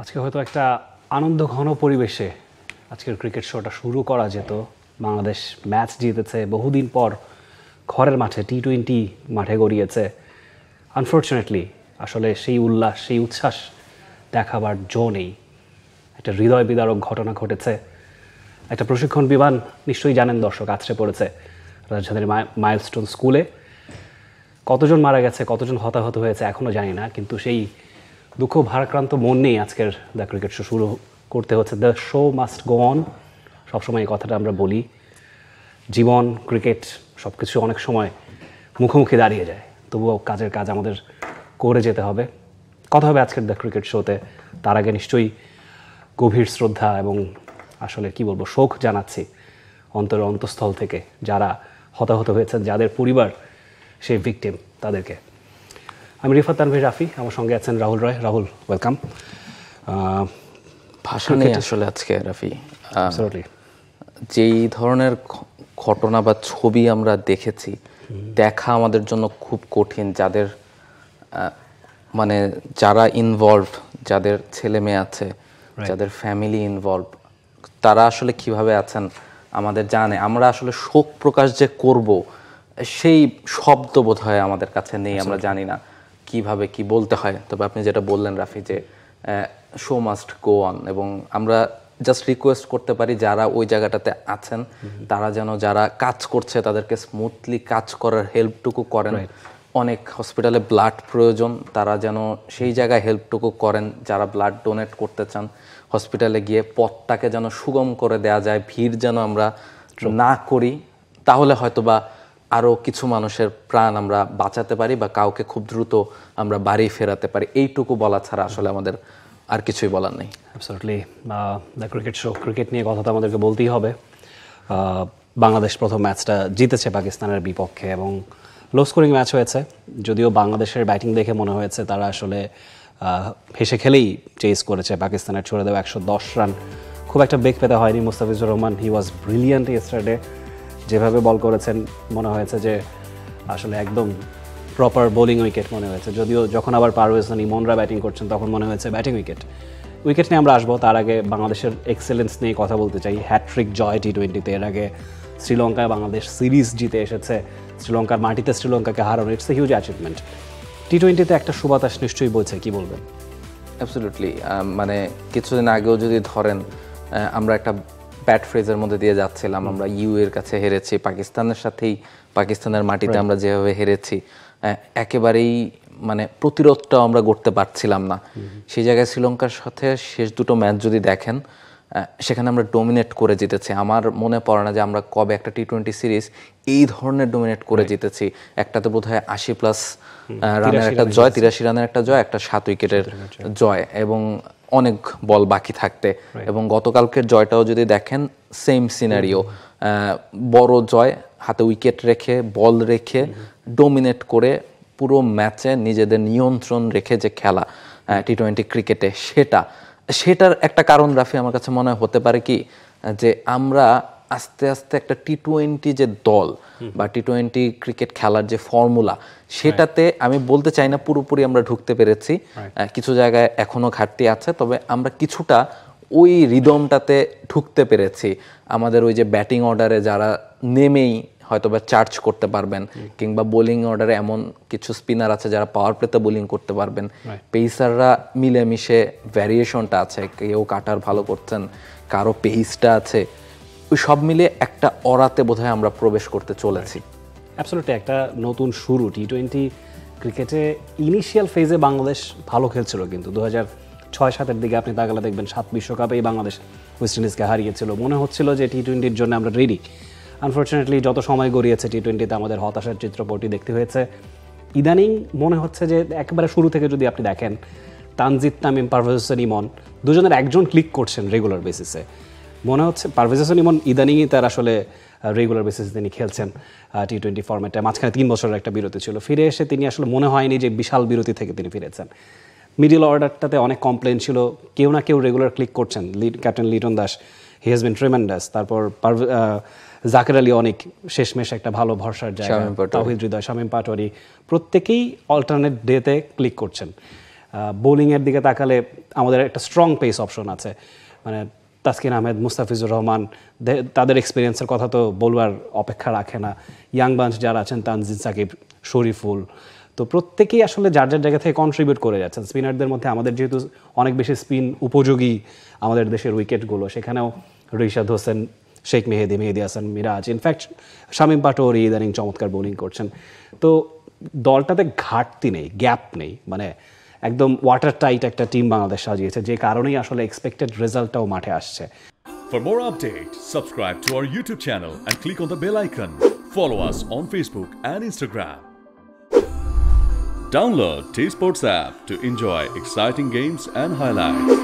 আজকে হয়তো একটা আনন্দ ঘন পরিবেশে আজকের ক্রিকেট শোটা শুরু করা যেত। বাংলাদেশ ম্যাচ জিতেছে, বহুদিন পর ঘরের মাঠে টি-20 মাঠে গড়িয়েছে। আনফর্চুনেটলি আসলে সেই উল্লাস, সেই উচ্ছ্বাস দেখাবার জো নেই। একটা হৃদয় বিদারক ঘটনা ঘটেছে। একটা প্রশিক্ষণ বিমান নিশ্চয়ই জানেন দর্শক, আছড়ে পড়েছে রাজধানীর মাইলস্টোন স্কুলে। কতজন মারা গেছে, কতজন হতাহত হয়েছে এখনও জানি না, কিন্তু সেই দুঃখ ভারাক্রান্ত মন নিয়ে আজকের দ্য ক্রিকেট শো শুরু করতে হচ্ছে। The show must go on, সবসময় এই কথাটা আমরা বলি। জীবন, ক্রিকেট সব কিছু অনেক সময় মুখোমুখি দাঁড়িয়ে যায়, তবুও কাজের কাজ আমাদের করে যেতে হবে। কথা হবে আজকের দ্য ক্রিকেট শোতে। তার আগে নিশ্চয়ই গভীর শ্রদ্ধা এবং আসলে কি বলবো, শোক জানাচ্ছি অন্তরের অন্তঃস্থল থেকে যারা হতাহত হয়েছেন, যাদের পরিবার সেই ভিকটিম, তাদেরকে। আমি রিফাত তানভীর রাফি, আমার সঙ্গে আছেন রাহুল রয়। রাহুল, ওয়েলকাম। ভাষা নেই আসলে আজকে রাফি। Absolutely. যেই ধরনের ঘটনা বা ছবি আমরা দেখেছি, দেখা আমাদের জন্য খুব কঠিন। যাদের মানে যারা ইনভলভ, যাদের ছেলে মেয়ে আছে, যাদের ফ্যামিলি ইনভলভ, তারা আসলে কিভাবে আছেন আমাদের জানে। আমরা আসলে শোক প্রকাশ যে করব সেই শব্দ বোধ হয় আমাদের কাছে নেই। আমরা জানি না কিভাবে কি বলতে হয়। তবে আপনি যেটা বললেন রাফি, যে শো মাস্ট গো অন, এবং আমরা জাস্ট রিকোয়েস্ট করতে পারি যারা ওই জায়গাটাতে আছেন তারা যেন, যারা কাজ করছে তাদেরকে স্মুথলি কাজ করার হেল্পটুকু করেন। অনেক হসপিটালে ব্লাড প্রয়োজন, তারা যেন সেই জায়গায় হেল্পটুকু করেন। যারা ব্লাড ডোনেট করতে চান, হসপিটালে গিয়ে পথটাকে যেন সুগম করে দেওয়া যায়, ভিড় যেন আমরা না করি, তাহলে হয়তোবা আরও কিছু মানুষের প্রাণ আমরা বাঁচাতে পারি বা কাউকে খুব দ্রুত আমরা বাড়ি ফেরাতে পারি। এইটুকু বলা ছাড়া আসলে আমাদের আর কিছুই বলার নেই। Absolutely. The cricket show, cricket নিয়ে কথা তো আমাদেরকে বলতেই হবে। বাংলাদেশ প্রথম ম্যাচটা জিতেছে পাকিস্তানের বিপক্ষে এবং লো স্কোরিং ম্যাচ হয়েছে। যদিও বাংলাদেশের ব্যাটিং দেখে মনে হয়েছে তারা আসলে হেসে খেলেই চেস করেছে পাকিস্তানের ছড়ে দেওয়া 110 রান। খুব একটা বেগ পেতে হয়নি। মুস্তাফিজুর রহমান, হি ওয়াজ ব্রিলিয়ান্ট ইয়েস্টারডে। যেভাবে বল করেছেন মনে হয়েছে যে আসলে একদম প্রপার বোলিং উইকেট মনে হয়েছে। যদিও যখন আবার পারভেজ হোসেন ইমনরা ব্যাটিং করছেন তখন মনে হয়েছে ব্যাটিং উইকেট। উইকেট নিয়ে আমরা আসবো, তার আগে বাংলাদেশের এক্সেলেন্স নিয়ে কথা বলতে চাই। হ্যাট্রিক জয় টি-20-তে। এর আগে শ্রীলঙ্কায় বাংলাদেশ সিরিজ জিতে এসেছে। শ্রীলঙ্কার মাটিতে শ্রীলঙ্কাকে হারানো, ইটস এ হিউজ অ্যাচিভমেন্ট। টি-20-তে একটা সুবাতাস নিশ্চয়ই বলছে, কি বলবেন? অ্যাবসলিউটলি। মানে কিছুদিন আগেও যদি ধরেন, আমরা একটা ব্যাড ফ্রেজের মধ্যে দিয়ে যাচ্ছিলাম। আমরা ইউ এর কাছে হেরেছি, পাকিস্তানের সাথেই, পাকিস্তানের মাটিতে আমরা যেভাবে হেরেছি, একেবারেই মানে প্রতিরোধটাও আমরা করতে পারছিলাম না। সেই জায়গায় শ্রীলঙ্কার সাথে শেষ দুটো ম্যাচ যদি দেখেন, সেখানে আমরা ডোমিনেট করে জিতেছি। আমার মনে পড়ে না যে আমরা কবে একটা টি-20 সিরিজ এই ধরনের ডোমিনেট করে জিতেছি। একটাতে বোধহয় 80+ রানের একটা জয়, 83 রানের একটা জয়, একটা 7 উইকেটের জয়, এবং অনেক বল বাকি থাকতে। এবং গতকালকের জয়টাও যদি দেখেন, সেম সিনারিও, বড় জয়, হাতে উইকেট রেখে, বল রেখে, ডোমিনেট করে পুরো ম্যাচে নিজেদের নিয়ন্ত্রণ রেখে যে খেলা টি-20 ক্রিকেটে, সেটার একটা কারণ রাফি আমার কাছে মনে হতে পারে কি, যে আমরা আস্তে আস্তে একটা টি-20 যে দল বা টি-20 ক্রিকেট খেলার যে ফর্মুলা, সেটাতে আমি বলতে চাই না পুরোপুরি আমরা ঢুকতে পেরেছি। কিছু জায়গায় এখনো ঘাটতি আছে, তবে আমরা কিছুটা ওই রিদমটাতে ঢুকতে পেরেছি। আমাদের ওই যে ব্যাটিং অর্ডারে যারা নেমেই হয়তোবা চার্জ করতে পারবেন, কিংবা বোলিং অর্ডারে এমন কিছু স্পিনার আছে যারা পাওয়ার প্লেতে বোলিং করতে পারবেন, পেসাররা মিলেমিশে ভ্যারিয়েশনটা আছে, কেউ কাটার ভালো করছেন, কারো পেসটা আছে, ওই সব মিলে একটা অরাতে বোধহয় আমরা প্রবেশ করতে চলেছি। অ্যাবসলিউটলি একটা নতুন শুরু টি-20 ক্রিকেটে। ইনিশিয়াল ফেজে বাংলাদেশ ভালো খেলছিল, কিন্তু 2006-07-এর দিকে আপনি তাকালে দেখবেন 7 বিশ্বকাপেই বাংলাদেশ ওয়েস্ট ইন্ডিজকে হারিয়েছিল। মনে হচ্ছিল যে টি-20-র জন্য আমরা রেডি। আনফর্চুনেটলি যত সময় গড়িয়েছে টি-20-তে আমাদের হতাশার চিত্রপটই দেখতে হয়েছে। ইদানিং মনে হচ্ছে যে একেবারে শুরু থেকে যদি আপনি দেখেন, তানজিদ তামিম, পারভেজ হোসেন ইমন, দুজনের একজন ক্লিক করছেন রেগুলার বেসিসে। মনে হচ্ছে পারভেজ হোসেন ইমন ইদানিংই তার আসলে রেগুলার বেসিসে তিনি খেলছেন টি-20 ফরম্যাটে। মাঝখানে 3 বছরের একটা বিরতি ছিল, ফিরে এসে তিনি আসলে মনে হয়নি যে বিশাল বিরতি থেকে তিনি ফিরেছেন। মিডল অর্ডারটাতে অনেক কমপ্লেন ছিল, কেউ না কেউ রেগুলার ক্লিক করছেন। Captain Liton Das, he has been tremendous. তারপর জাকের আলী অনেক শেষমেশ একটা ভালো ভরসার জায়গা, তাওহিদ হৃদয়, শামীম পাটোয়ারি, প্রত্যেকেই অল্টারনেট ডেতে ক্লিক করছেন। বোলিংয়ের দিকে তাকালে আমাদের একটা স্ট্রং পেস অপশন আছে, মানে তাসকিন আহমেদ, মুস্তাফিজুর রহমান, তাদের এক্সপিরিয়েন্সের কথা তো বলবার অপেক্ষা রাখে না। ইয়াং বাঞ্চ যারা আছেন, তানজিদ সাকিব, শরীফুল, তো প্রত্যেকেই আসলে যার যার জায়গা থেকে কন্ট্রিবিউট করে যাচ্ছেন। স্পিনারদের মধ্যে আমাদের যেহেতু অনেক বেশি স্পিন উপযোগী আমাদের দেশের উইকেটগুলো, সেখানেও রিশাদ হোসেন, শেখ মেহেদি, মেহেদি হাসান মিরাজ, ইনফ্যাক্ট শামীম পাটোয়ারি ইদানিং চমৎকার বোলিং করছেন। তো দলটাতে ঘাটতি নেই, গ্যাপ নেই, মানে একদম ওয়াটার টাইট একটা টিম বাংলাদেশ সাজিয়েছে, যে কারণেই আসলে এক্সপেক্টেড রেজাল্টটাও মাঠে আসছে। For more updates, subscribe to our YouTube channel and click on the bell icon. Follow us on Facebook and Instagram. Download T Sports app to enjoy exciting games and highlights.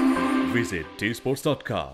Visit tsports.com.